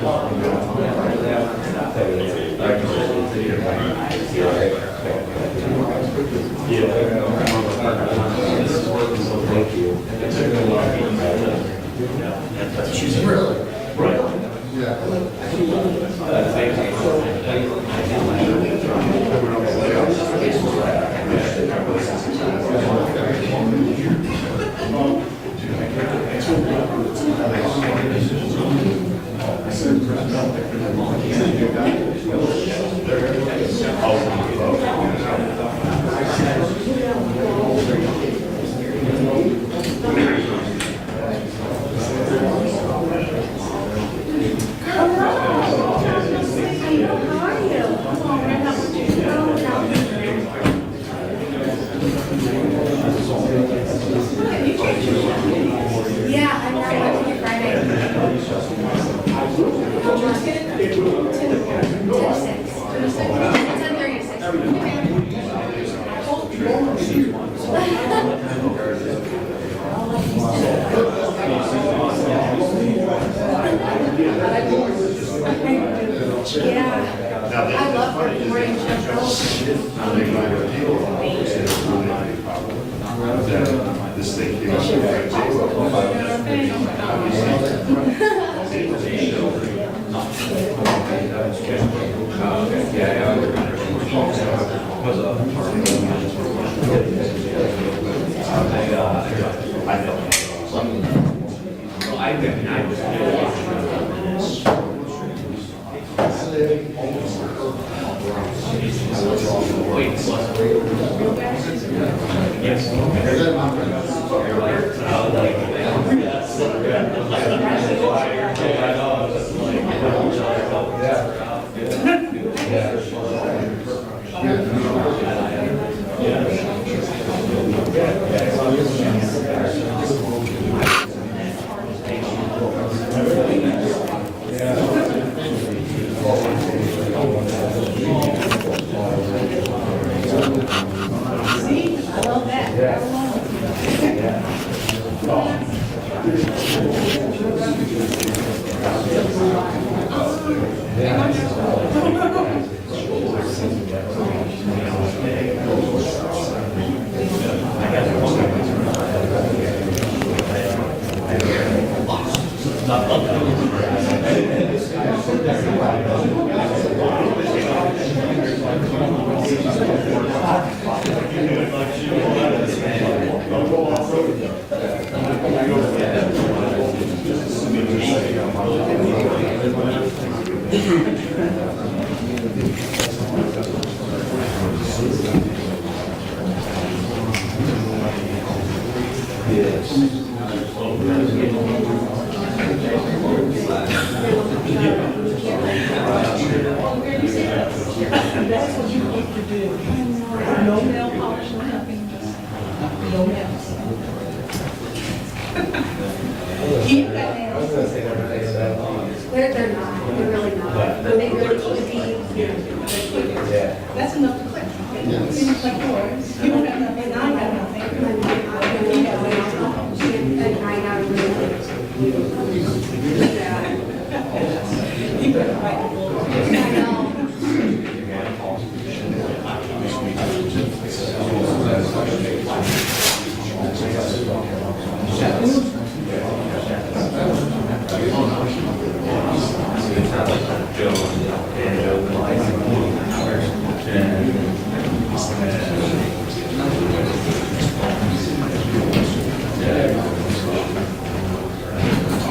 Thank you. She's really Right. yeah. I love working morning This thing They're not. They're really not. But they really need to be. That's enough to click. It's like yours. You don't have nothing, and I have nothing. And I got really. You better write the book. I know.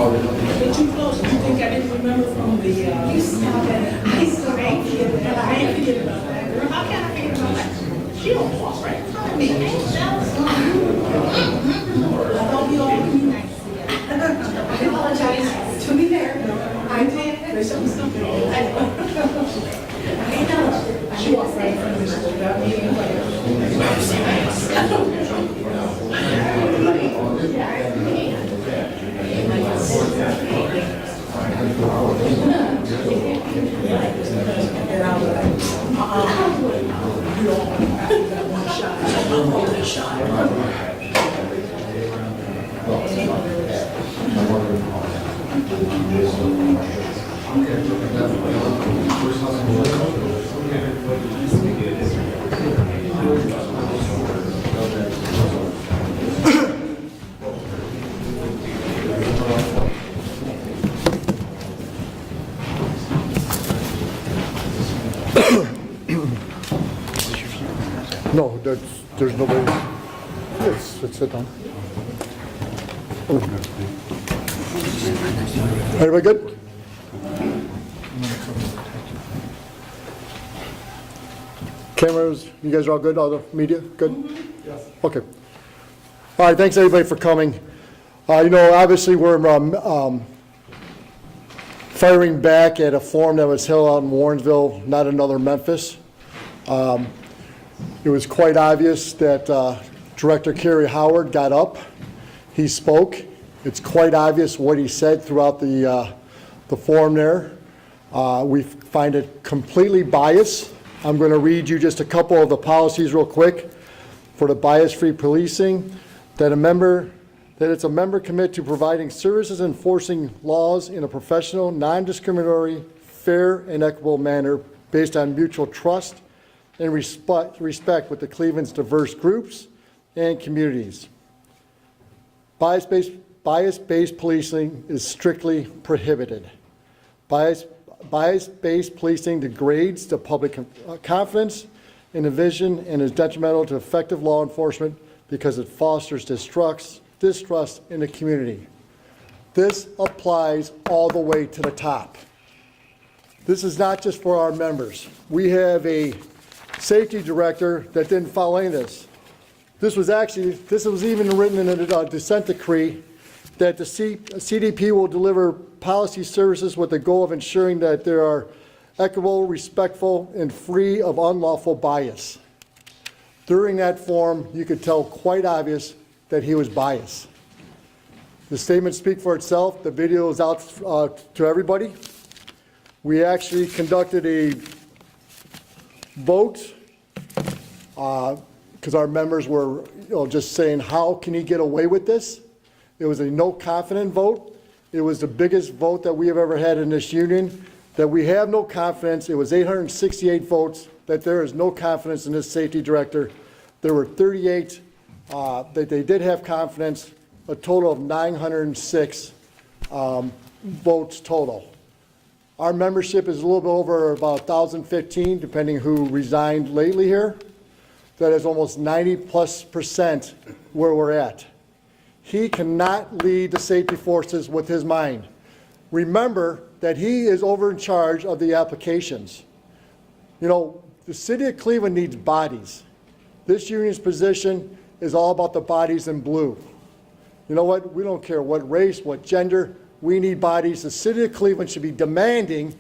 But too close. You think I didn't remember from the, You stop it. I still ain't forget about I ain't forget about that. Girl, how can I forget about that? She don't walk right in front of me. Ain't that something? I thought we all would be nice together. I apologize. To be fair, I did. There's something stupid. I know. She walked right in front of me. She got me in No, there's nobody. Yes, let's sit down. Everybody good? Cameras, you guys are all good? All the media, good? Yes. Okay. All right, thanks everybody for coming. Obviously we're firing back at a forum that was held out in Warrensville, not another Memphis. It was quite obvious that Director Karrie Howard got up. He spoke. It's quite obvious what he said throughout the forum there. We find it completely biased. I'm going to read you just a couple of the policies real quick for the bias-free policing. That it's a member committed to providing services and enforcing laws in a professional, non-discriminatory, fair, and equitable manner based on mutual trust and respect with the Cleveland's diverse groups and communities. Bias-based policing is strictly prohibited. Bias-based policing degrades the public confidence in the vision and is detrimental to effective law enforcement because it fosters distrust in the community. This applies all the way to the top. This is not just for our members. We have a safety director that didn't follow any of this. This was even written in a dissent decree that the CDP will deliver policy services with the goal of ensuring that there are equitable, respectful, and free of unlawful bias. During that forum, you could tell quite obvious that he was biased. The statements speak for itself. The video is out to everybody. We actually conducted a vote because our members were just saying, how can he get away with this? It was a no confidence vote. It was the biggest vote that we have ever had in this union, that we have no confidence. It was 868 votes that there is no confidence in this safety director. There were 38 that they did have confidence, a total of 906 votes total. Our membership is a little bit over about 1,015, depending who resigned lately here. That is almost 90+% where we're at. He cannot lead the safety forces with his mind. Remember that he is over in charge of the applications. The city of Cleveland needs bodies. This union's position is all about the bodies in blue. You know what? We don't care what race, what gender. We need bodies. The city of Cleveland should be demanding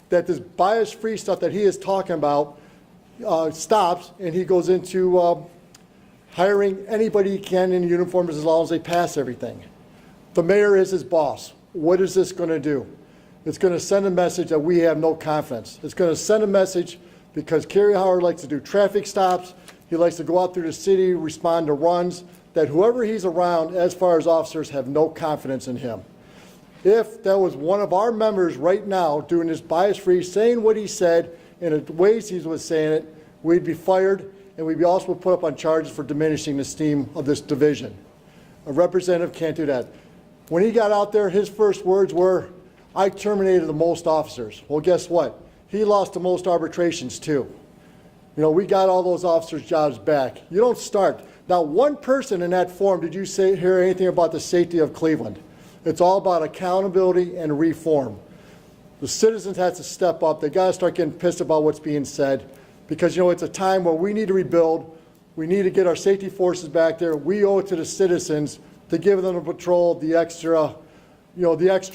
that this bias-free stuff that he is talking about stops, and he goes into hiring anybody he can in uniforms as long as they pass everything. The mayor is his boss. What is this going to do? It's going to send a message that we have no confidence. It's going to send a message because Karrie Howard likes to do traffic stops. He likes to go out through the city, respond to runs, that whoever he's around, as far as officers, have no confidence in him. If that was one of our members right now doing this bias-free, saying what he said in the ways he was saying it, we'd be fired, and we'd be also put up on charges for diminishing the esteem of this division. A representative can't do that. When he got out there, his first words were, I terminated the most officers. Well, guess what? He lost the most arbitrations too. We got all those officers' jobs back. You don't start. Not one person in that forum did you hear anything about the safety of Cleveland. It's all about accountability and reform. The citizens have to step up. They got to start getting pissed about what's being said because, it's a time where we need to rebuild. We need to get our safety forces back there. We owe it to the citizens to give them a patrol the extra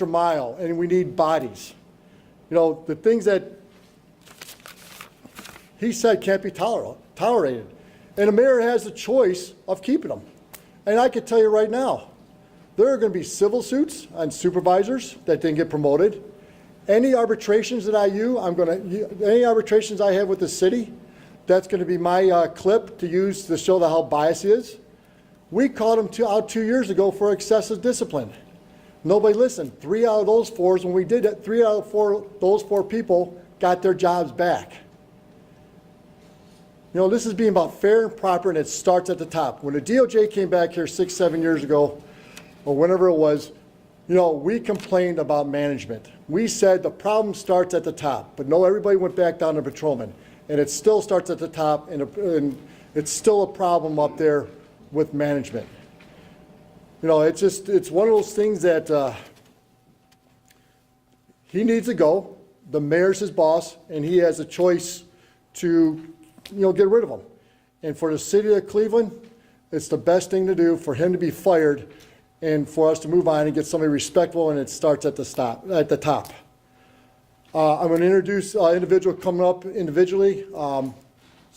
mile, and we need bodies. The things that he said can't be tolerated. And the mayor has the choice of keeping them. And I can tell you right now, there are going to be civil suits on supervisors that didn't get promoted. Any arbitrations that any arbitrations I have with the city, that's going to be my clip to use to show how biased he is. We called him out 2 years ago for excessive discipline. Nobody listened. 3 out of those 4, when we did it, 3 out of 4, those 4 people got their jobs back. You know, this is being about fair and proper, and it starts at the top. When the DOJ came back here 6, 7 years ago, or whenever it was, you know, we complained about management. We said the problem starts at the top, but no, everybody went back down to patrolmen. And it still starts at the top, and it's still a problem up there with management. You know, it's one of those things that he needs to go. The mayor's his boss, and he has a choice to, you know, get rid of him. And for the city of Cleveland, it's the best thing to do for him to be fired and for us to move on and get somebody respectful, and it starts at the top. I'm going to introduce individual coming up individually. You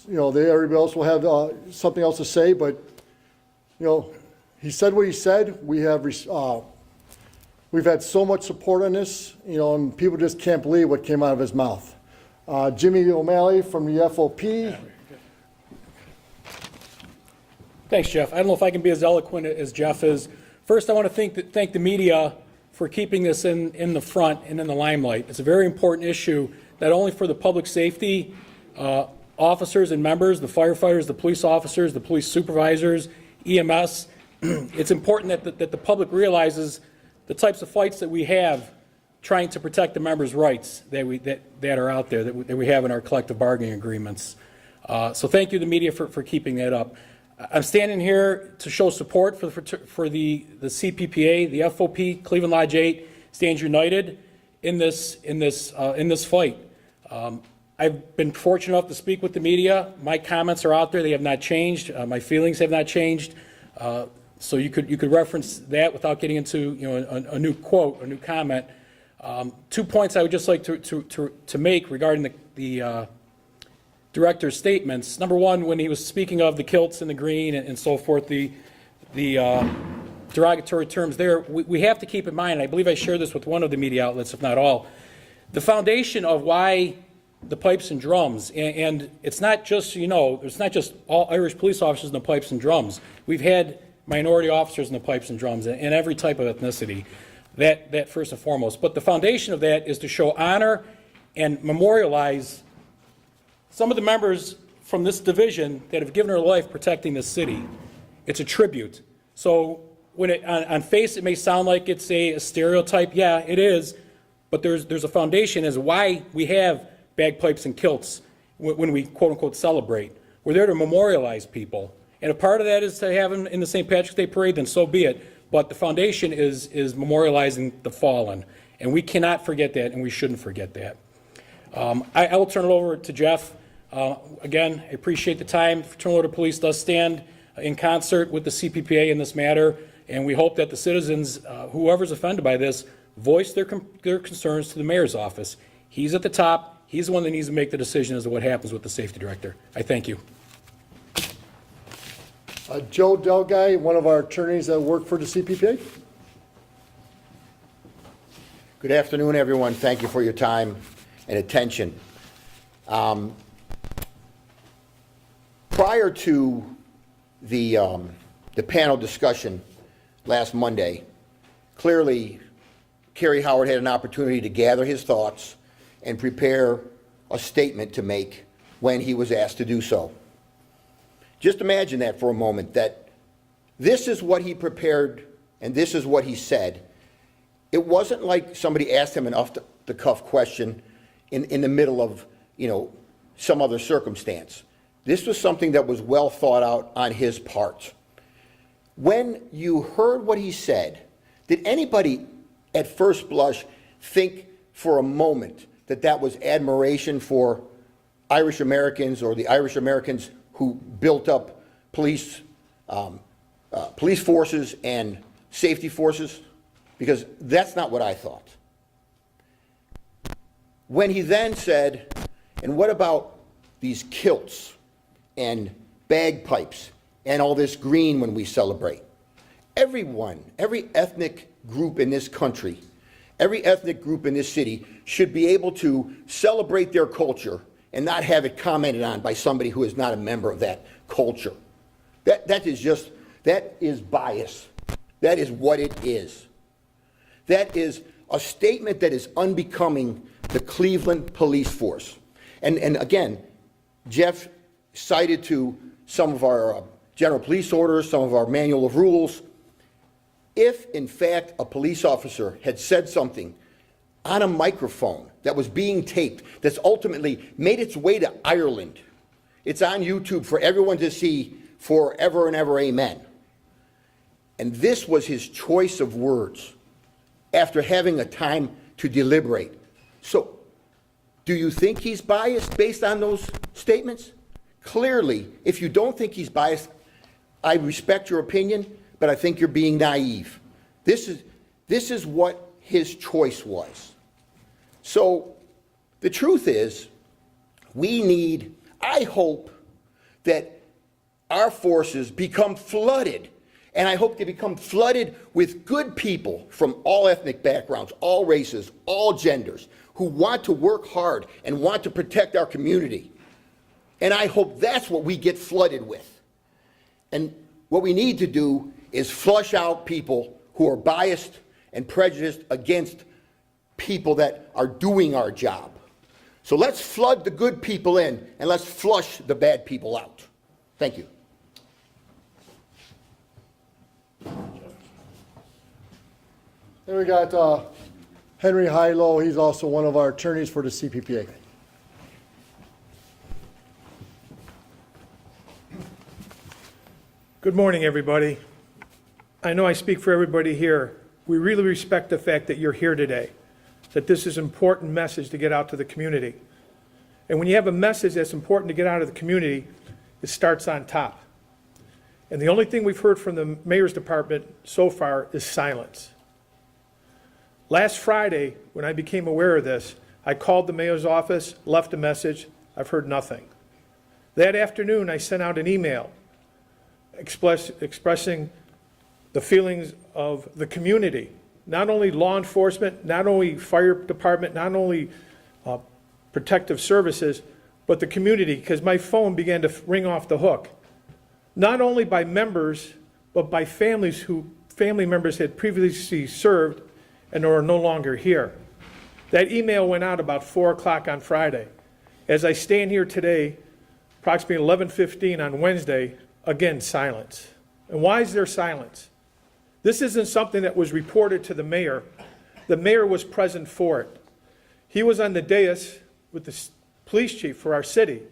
know, everybody else will have something else to say, but, you know, he said what he said. We've had so much support on this, you know, and people just can't believe what came out of his mouth. Jimmy O'Malley from the FOP. Thanks, Jeff. I don't know if I can be as eloquent as Jeff is. First, I want to thank the media for keeping this in the front and in the limelight. It's a very important issue, not only for the public safety officers and members, the firefighters, the police officers, the police supervisors, EMS. It's important that the public realizes the types of fights that we have trying to protect the members' rights that are out there, that we have in our collective bargaining agreements. So thank you, the media, for keeping that up. I'm standing here to show support for the CPPA, the FOP, Cleveland Lodge 8 stands united in this fight. I've been fortunate enough to speak with the media. My comments are out there; they have not changed. My feelings have not changed. So you could reference that without getting into, you know, a new quote, a new comment. 2 points I would just like to make regarding the director's statements. Number one, when he was speaking of the kilts and the green and so forth, the derogatory terms there, we have to keep in mind, and I believe I shared this with one of the media outlets, if not all, the foundation of why the pipes and drums, and it's not just, you know, it's not just all Irish police officers in the pipes and drums. We've had minority officers in the pipes and drums and every type of ethnicity, that first and foremost. But the foundation of that is to show honor and memorialize some of the members from this division that have given their life protecting this city. It's a tribute. So when on face it may sound like it's a stereotype, yeah, it is, but there's a foundation as why we have bagpipes and kilts when we quote unquote celebrate. We're there to memorialize people. And a part of that is to have them in the St. Patrick's Day Parade, then so be it. But the foundation is memorializing the fallen. And we cannot forget that, and we shouldn't forget that. I will turn it over to Jeff. Again, I appreciate the time. Fraternal Order of Police does stand in concert with the CPPA in this matter, and we hope that the citizens, whoever's offended by this, voice their concerns to the mayor's office. He's at the top. He's the one that needs to make the decision as to what happens with the safety director. I thank you. Joe Delguy, one of our attorneys that work for the CPPA. Good afternoon, everyone. Thank you for your time and attention. Prior to the panel discussion last Monday, clearly Karrie Howard had an opportunity to gather his thoughts and prepare a statement to make when he was asked to do so. Just imagine that for a moment, that this is what he prepared and this is what he said. It wasn't like somebody asked him an off-the-cuff question in the middle of, you know, some other circumstance. This was something that was well thought out on his part. When you heard what he said, did anybody at first blush think for a moment that that was admiration for Irish Americans or the Irish Americans who built up police forces and safety forces? Because that's not what I thought. When he then said, and what about these kilts and bagpipes and all this green when we celebrate? Everyone, every ethnic group in this country, every ethnic group in this city should be able to celebrate their culture and not have it commented on by somebody who is not a member of that culture. That is bias. That is what it is. That is a statement that is unbecoming the Cleveland police force. And again, Jeff cited to some of our general police orders, some of our manual of rules. If, in fact, a police officer had said something on a microphone that was being taped, that's ultimately made its way to Ireland, it's on YouTube for everyone to see forever and ever, amen. And this was his choice of words after having a time to deliberate. So, do you think he's biased based on those statements? Clearly, if you don't think he's biased, I respect your opinion, but I think you're being naive. This is what his choice was. So, the truth is, I hope that our forces become flooded, and I hope they become flooded with good people from all ethnic backgrounds, all races, all genders, who want to work hard and want to protect our community. And I hope that's what we get flooded with. And what we need to do is flush out people who are biased and prejudiced against people that are doing our job. So let's flood the good people in, and let's flush the bad people out. Thank you. Then we got Henry Hilo. He's also one of our attorneys for the CPPA. Good morning, everybody. I know I speak for everybody here. We really respect the fact that you're here today, that this is an important message to get out to the community. And when you have a message that's important to get out of the community, it starts on top. And the only thing we've heard from the mayor's department so far is silence. Last Friday, when I became aware of this, I called the mayor's office, left a message. I've heard nothing. That afternoon, I sent out an email expressing the feelings of the community, not only law enforcement, not only fire department, not only protective services, but the community, because my phone began to ring off the hook, not only by members, but by family members had previously served and are no longer here. That email went out about 4 o'clock on Friday. As I stand here today, approximately 11:15 on Wednesday, again, silence. And why is there silence? This isn't something that was reported to the mayor. The mayor was present for it. He was on the dais with the police chief for our city,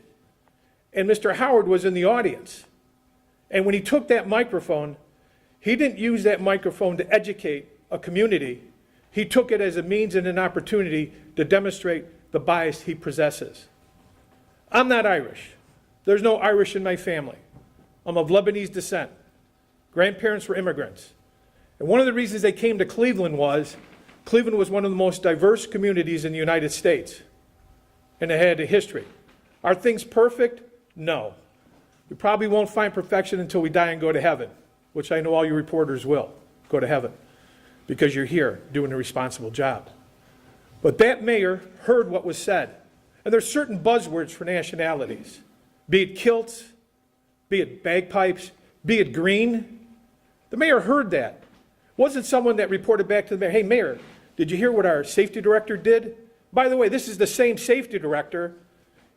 and Mr. Howard was in the audience. And when he took that microphone, he didn't use that microphone to educate a community. He took it as a means and an opportunity to demonstrate the bias he possesses. I'm not Irish. There's no Irish in my family. I'm of Lebanese descent. Grandparents were immigrants. And one of the reasons they came to Cleveland was one of the most diverse communities in the United States. And it had a history. Are things perfect? No. We probably won't find perfection until we die and go to heaven, which I know all you reporters will go to heaven because you're here doing a responsible job. But that mayor heard what was said. And there's certain buzzwords for nationalities, be it kilts, be it bagpipes, be it green. The mayor heard that. Wasn't someone that reported back to the mayor, hey, mayor, did you hear what our safety director did? By the way, this is the same safety director.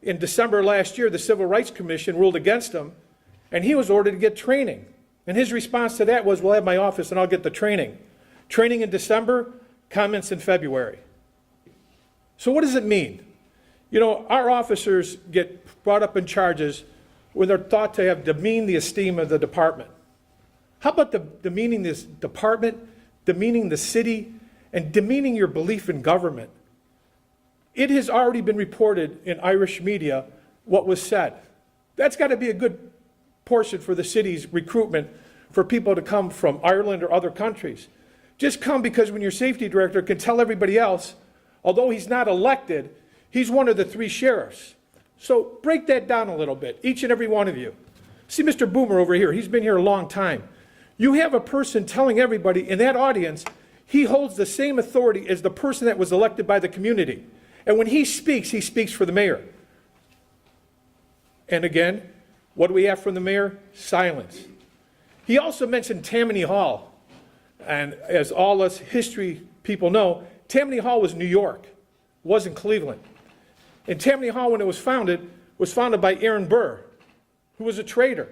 In December last year, the Civil Rights Commission ruled against him, and he was ordered to get training. And his response to that was, we'll have my office and I'll get the training. Training in December, comments in February. So what does it mean? You know, our officers get brought up in charges where they're thought to have demeaned the esteem of the department. How about demeaning this department, demeaning the city, and demeaning your belief in government? It has already been reported in Irish media what was said. That's got to be a good portion for the city's recruitment for people to come from Ireland or other countries. Just come because when your safety director can tell everybody else, although he's not elected, he's one of the 3 sheriffs. So break that down a little bit, each and every one of you. See Mr. Boomer over here, he's been here a long time. You have a person telling everybody in that audience, he holds the same authority as the person that was elected by the community. And when he speaks for the mayor. And again, what do we have from the mayor? Silence. He also mentioned Tammany Hall. And as all us history people know, Tammany Hall was New York, wasn't Cleveland. And Tammany Hall, when it was founded by Aaron Burr, who was a traitor.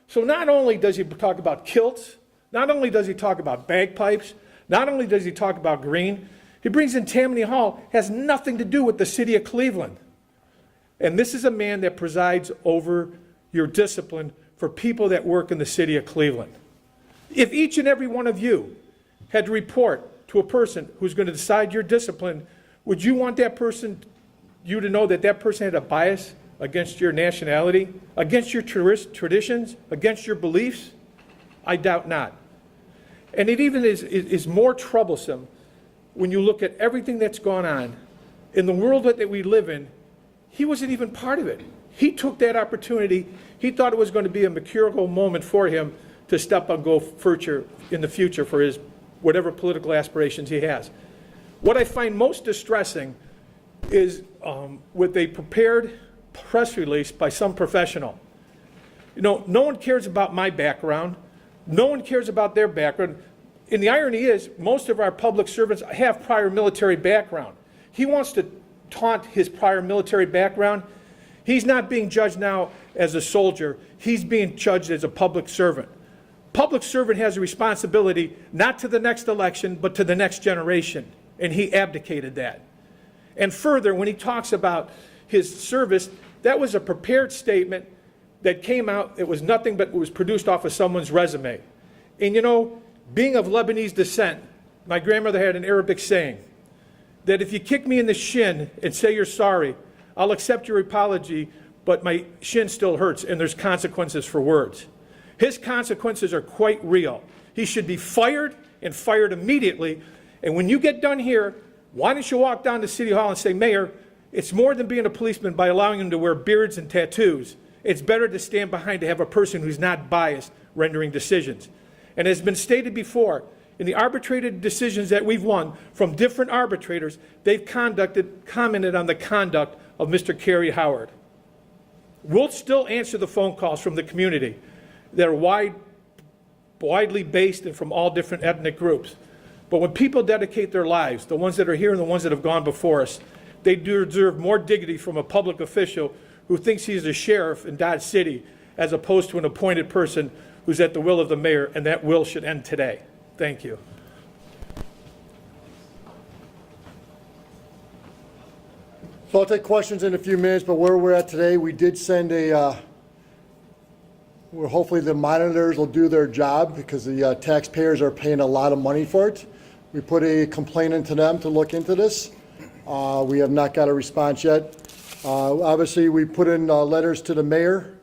So not only does he talk about kilts, not only does he talk about bagpipes, not only does he talk about green, he brings in Tammany Hall, has nothing to do with the city of Cleveland. And this is a man that presides over your discipline for people that work in the city of Cleveland. If each and every one of you had to report to a person who's going to decide your discipline, would you want that person, you to know that that person had a bias against your nationality, against your traditions, against your beliefs? I doubt not. And it even is more troublesome when you look at everything that's gone on in the world that we live in. He wasn't even part of it. He took that opportunity. He thought it was going to be a mercurial moment for him to step and go further in the future for his whatever political aspirations he has. What I find most distressing is with a prepared press release by some professional. You know, no one cares about my background. No one cares about their background. And the irony is, most of our public servants have prior military background. He wants to taunt his prior military background. He's not being judged now as a soldier. He's being judged as a public servant. Public servant has a responsibility not to the next election, but to the next generation. And he abdicated that. And further, when he talks about his service, that was a prepared statement that came out. It was nothing but it was produced off of someone's resume. And you know, being of Lebanese descent, my grandmother had an Arabic saying that if you kick me in the shin and say you're sorry, I'll accept your apology, but my shin still hurts and there's consequences for words. His consequences are quite real. He should be fired and fired immediately. And when you get done here, why don't you walk down to City Hall and say, Mayor, it's more than being a policeman by allowing him to wear beards and tattoos. It's better to stand behind to have a person who's not biased rendering decisions. And as has been stated before, in the arbitrated decisions that we've won from different arbitrators, they've commented on the conduct of Mr. Karrie Howard. We'll still answer the phone calls from the community that are widely based and from all different ethnic groups. But when people dedicate their lives, the ones that are here and the ones that have gone before us, they do deserve more dignity from a public official who thinks he's a sheriff in Dodge City as opposed to an appointed person who's at the will of the mayor, and that will should end today. Thank you. So I'll take questions in a few minutes, but where we're at today, we did send where hopefully the monitors will do their job because the taxpayers are paying a lot of money for it. We put a complaint into them to look into this. We have not got a response yet. Obviously, we put in letters to the mayor.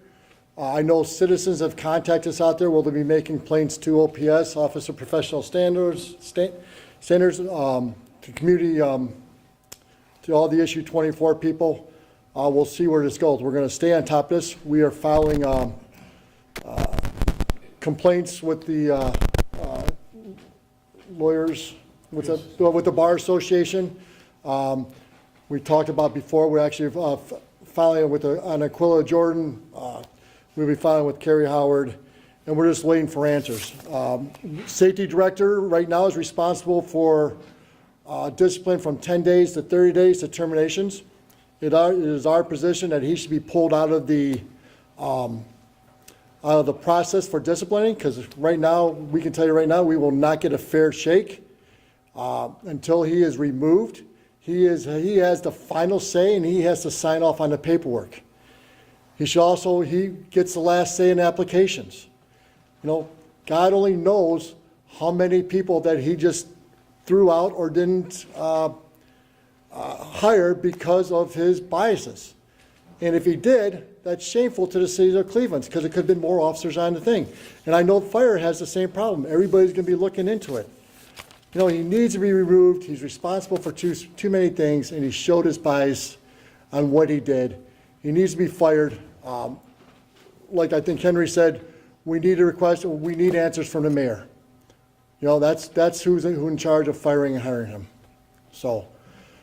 I know citizens have contacted us out there. Will they be making complaints to OPS, Office of Professional Standards, to community, to all the issue 24 people? We'll see where this goes. We're going to stay on top of this. We are filing complaints with the lawyers, with the Bar Association. We talked about before, we're actually filing with on Aquila Jordan. We'll be filing with Karrie Howard, and we're just waiting for answers. Safety director right now is responsible for discipline from 10 days to 30 days to terminations. It is our position that he should be pulled out of the process for disciplining, because right now, we can tell you right now, we will not get a fair shake until he is removed. He has the final say, and he has to sign off on the paperwork. He gets the last say in applications. You know, God only knows how many people that he just threw out or didn't hire because of his biases. And if he did, that's shameful to the city of Cleveland, because it could have been more officers on the thing. And I know fire has the same problem. Everybody's going to be looking into it. You know, he needs to be removed. He's responsible for too many things, and he showed his bias on what he did. He needs to be fired. Like I think Henry said, we need answers from the mayor. You know, that's who's in charge of firing and hiring him. So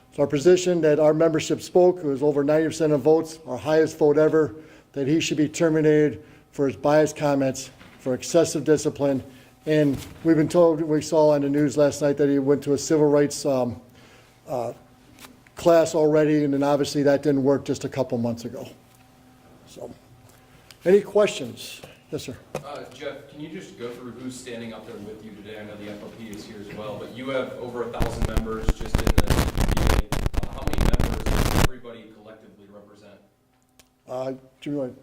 it's our position that our membership spoke. It was over 90% of votes, our highest vote ever, that he should be terminated for his biased comments, for excessive discipline, And we've been told, we saw on the news last night that he went to a civil rights class already, and then obviously that didn't work just a couple months ago. So, any questions? Yes, sir. Jeff, can you just go through who's standing up there with you today? I know the FOP is here as well, but you have over 1,000 members just in the CPPA. How many members does everybody collectively represent? Do you want to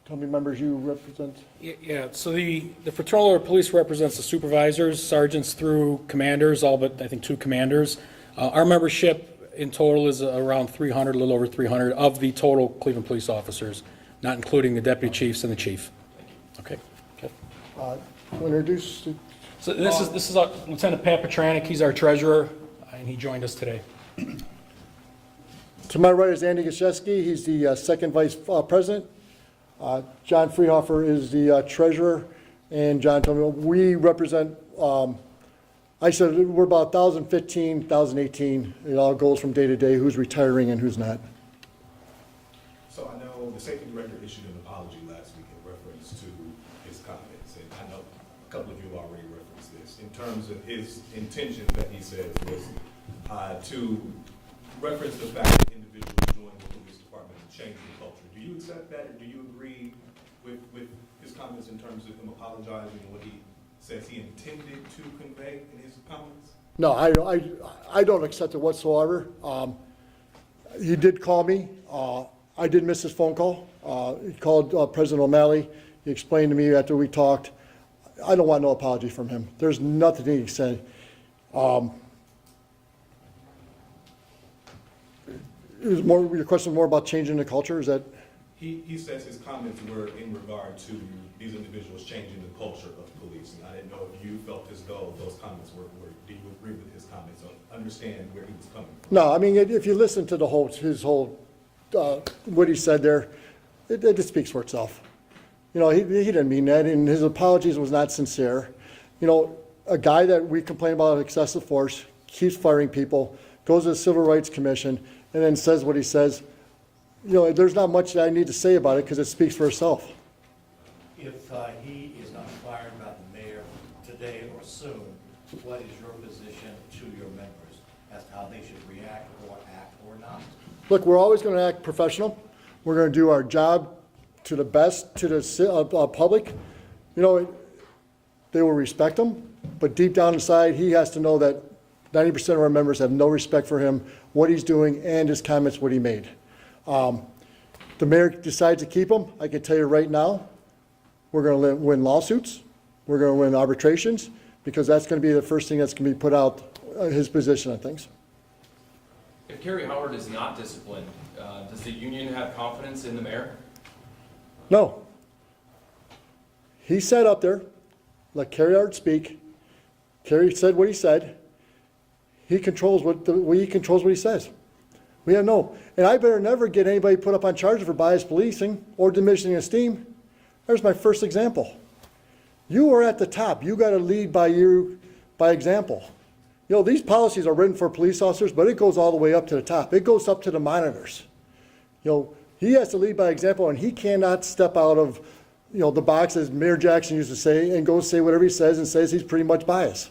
tell me members you represent? Yeah, so the patroller police represents the supervisors, sergeants through commanders, all but I think 2 commanders. Our membership in total is around 300, a little over 300 of the total Cleveland police officers, not including the deputy chiefs and the chief. Okay. Introduce. So this is Lieutenant Pat Petranek. He's our treasurer, and he joined us today. To my right is Andy Gashesky. He's the second vice president. John Freehofer is the treasurer, and John told me we represent. I said we're about 1,015, 1,018. It all goes from day to day. Who's retiring and who's not. So I know the safety director issued an apology last week in reference to his comments, and I know a couple of you already referenced this, in terms of his intention that he says was to reference the fact that individuals joining the police department and changing the culture. Do you accept that, or do you agree with his comments in terms of him apologizing and what he says he intended to convey in his comments? No, I don't accept it whatsoever. He did call me. I did miss his phone call. He called President O'Malley. He explained to me after we talked. I don't want no apology from him. There's nothing he said. Your question was more about changing the culture? Is that? He says his comments were in regard to these individuals changing the culture of policing. I didn't know if you felt as though those comments were do you agree with his comments or understand where he was coming from? No, I mean, if you listen to his whole, what he said there, it just speaks for itself. You know, he didn't mean that, and his apologies was not sincere. You know, a guy that we complain about excessive force, keeps firing people, goes to the Civil Rights Commission, and then says what he says. You know, there's not much that I need to say about it because it speaks for itself. If he is not fired by the mayor today or soon, what is your position to your members as to how they should react or act or not? Look, we're always going to act professional. We're going to do our job to the best to the public. You know, they will respect him, but deep down inside, he has to know that 90% of our members have no respect for him, what he's doing, and his comments, what he made. The mayor decides to keep him. I can tell you right now, we're going to win lawsuits. We're going to win arbitrations because that's going to be the first thing that's going to be put out, his position on things. If Karrie Howard is not disciplined, does the union have confidence in the mayor? No. He sat up there, let Karrie Howard speak. Karrie said what he said. He controls what he says. We have no, and I better never get anybody put up on charges for biased policing or diminishing esteem. There's my first example. You are at the top. You got to lead by example. You know, these policies are written for police officers, but it goes all the way up to the top. It goes up to the monitors. You know, he has to lead by example, and he cannot step out of, you know, the box, as Mayor Jackson used to say, and go say whatever he says and says he's pretty much biased.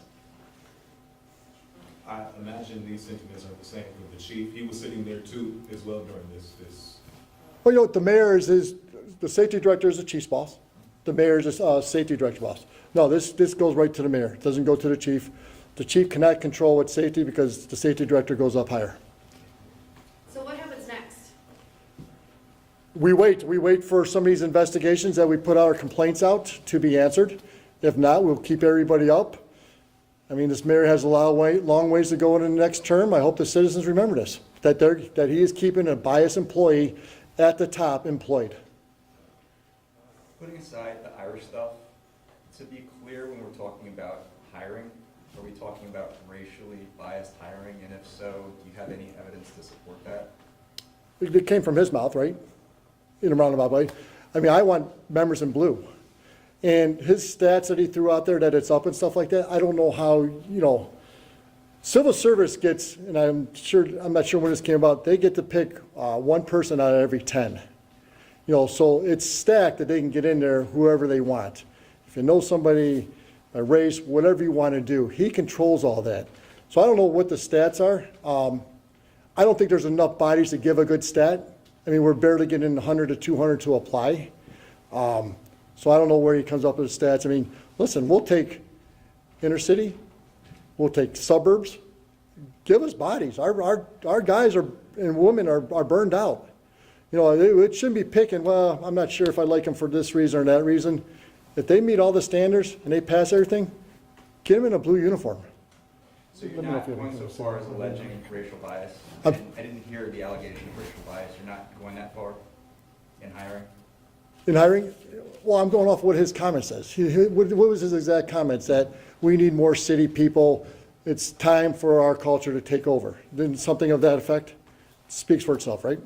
I imagine these sentiments are the same for the chief. He was sitting there too as well during this. Well, you know, the mayor is the safety director is the chief's boss. The mayor is the safety director's boss. No, this goes right to the mayor. It doesn't go to the chief. The chief cannot control what's safety because the safety director goes up higher. So what happens next? We wait for some of these investigations that we put our complaints out to be answered. If not, we'll keep everybody up. I mean, this mayor has a long ways to go in the next term. I hope the citizens remember this, that he is keeping a biased employee at the top employed. Putting aside the Irish stuff, to be clear, when we're talking about hiring, are we talking about racially biased hiring? And if so, do you have any evidence to support that? It came from his mouth, right? In a roundabout way. I mean, I want members in blue. And his stats that he threw out there, that it's up and stuff like that, I don't know how, you know, civil service gets, and I'm not sure when this came about, they get to pick one person out of every 10. You know, so it's stacked that they can get in there whoever they want. If you know somebody, by race, whatever you want to do. He controls all that. So I don't know what the stats are. I don't think there's enough bodies to give a good stat. I mean, we're barely getting 100 to 200 to apply. So I don't know where he comes up with stats. I mean, listen, we'll take inner city, we'll take suburbs. Give us bodies. Our guys are and women are burned out. You know, it shouldn't be picking, well, I'm not sure if I like them for this reason or that reason. If they meet all the standards and they pass everything, get them in a blue uniform. So you're not going so far as alleging racial bias? I didn't hear the allegation of racial bias. You're not going that far in hiring? In hiring? Well, I'm going off what his comment says. What was his exact comments? That we need more city people. It's time for our culture to take over. Then something of that effect speaks for itself, right?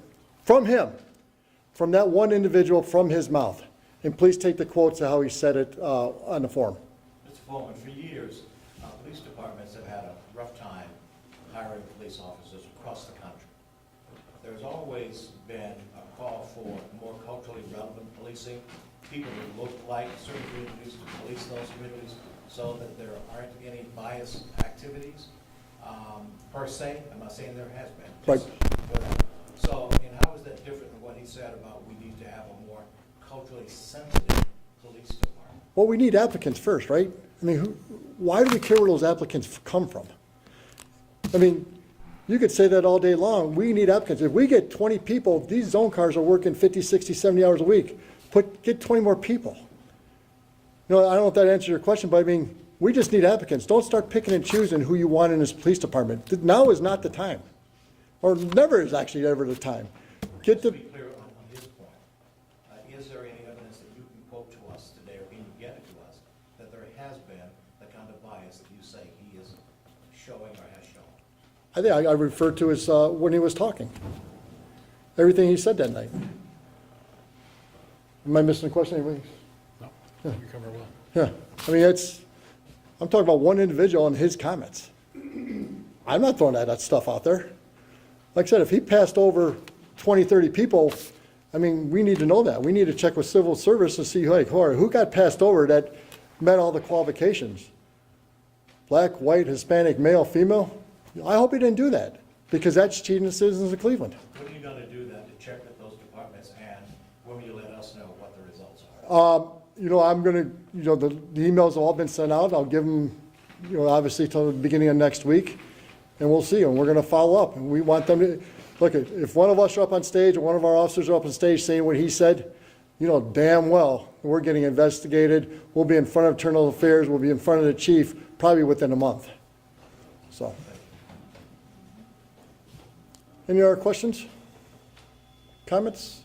From him, from that one individual, from his mouth. And please take the quotes of how he said it on the form. Mr. Follmer, for years, police departments have had a rough time hiring police officers across the country. There's always been a call for more culturally relevant policing, people who look like certain communities to police those communities so that there aren't any bias activities per se. I'm not saying there has been. Right. Whatever. So, and how is that different than what he said about we need to have a more culturally sensitive police department? Well, we need applicants first, right? I mean, why do we care where those applicants come from? I mean, you could say that all day long. We need applicants. If we get 20 people, these zone cars are working 50, 60, 70 hours a week. Get 20 more people. You know, I don't know if that answers your question, but I mean, we just need applicants. Don't start picking and choosing who you want in this police department. Now is not the time. Or never is actually ever the time. Get the... Just to be clear on his point, is there any evidence that you can quote to us today, or can you get it to us, that there has been the kind of bias that you say he is showing or has shown? I think I referred to his, when he was talking. Everything he said that night. Am I missing a question, anybody? No, you cover well. Yeah, I mean, I'm talking about one individual and his comments. I'm not throwing that stuff out there. Like I said, if he passed over 20, 30 people, I mean, we need to know that. We need to check with civil service to see, like, who got passed over that met all the qualifications? Black, white, Hispanic, male, female? I hope he didn't do that, because that's cheating the citizens of Cleveland. When are you going to do that to check with those departments, and when will you let us know what the results are? You know, I'm going to, you know, the emails have all been sent out. I'll give them, you know, obviously till the beginning of next week, and we'll see. And we're going to follow up. And we want them to, look, if one of us are up on stage or one of our officers are up on stage saying what he said, you know damn well we're getting investigated. We'll be in front of Internal Affairs. We'll be in front of the chief probably within a month. So, any other questions? Comments?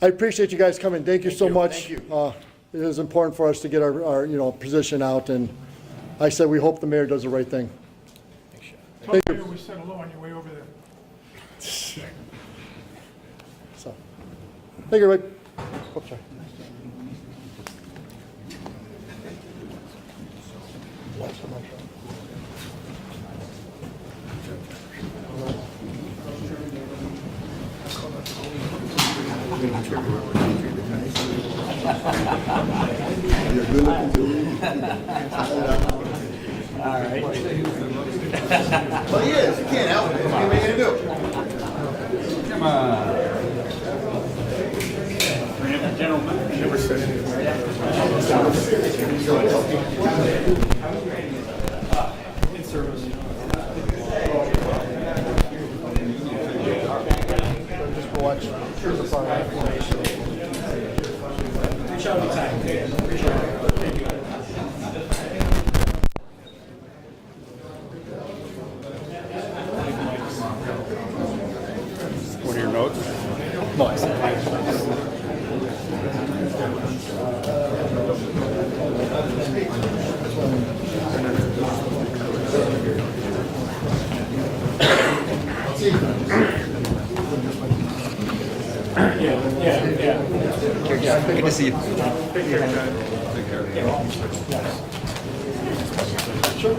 I appreciate you guys coming. Thank you so much. Thank you. It is important for us to get our you know, position out, and like I said, we hope the mayor does the right thing. Thank you. We said hello on your way over there. So, thank you, Rick. Oops, sorry. Well, he is. You can't help it. What are you going to do? Come on. Never said In service. Just go watch. Here's the fire. Reach out anytime. Appreciate it. Thank you. What are your notes? No, I said. Good to see you. Sure.